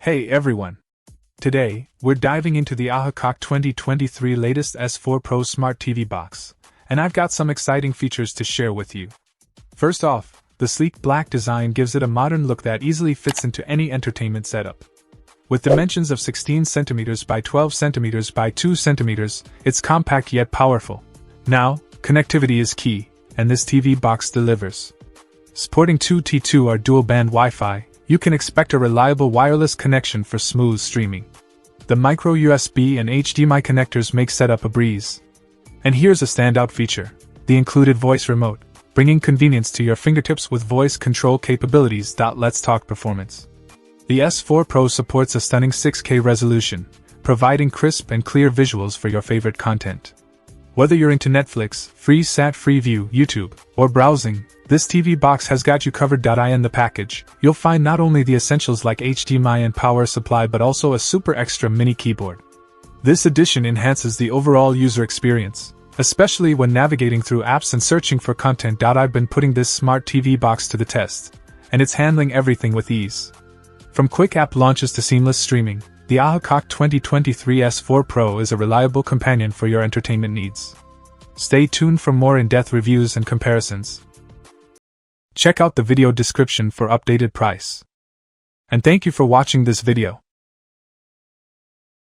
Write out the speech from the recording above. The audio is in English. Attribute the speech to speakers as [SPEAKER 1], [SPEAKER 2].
[SPEAKER 1] Hey everyone! Today, we're diving into the AHAKAC 2023 latest S4 Pro Smart TV box, and I've got some exciting features to share with you. First off, the sleek black design gives it a modern look that easily fits into any entertainment setup. With dimensions of 16 cm by 12 cm by 2 cm, it's compact yet powerful. Now, connectivity is key, and this TV box delivers. Sporting 2T2 or dual-band Wi-Fi, you can expect a reliable wireless connection for smooth streaming. The micro USB and HDMI connectors make setup a breeze. And here's a standout feature: the included voice remote, bringing convenience to your fingertips with voice control capabilities. Let's talk performance. The S4 Pro supports a stunning 6K resolution, providing crisp and clear visuals for your favorite content. Whether you're into Netflix, Freeview, YouTube, or browsing, this TV box has got you covered. In the package, you'll find not only the essentials like HDMI and power supply but also a super extra mini keyboard. This addition enhances the overall user experience, especially when navigating through apps and searching for content. I've been putting this smart TV box to the test, and it's handling everything with ease. From quick app launches to seamless streaming, the AHAKAC 2023 S4 Pro is a reliable companion for your entertainment needs. Stay tuned for more in-depth reviews and comparisons. Check out the video description for updated price. And thank you for watching this video.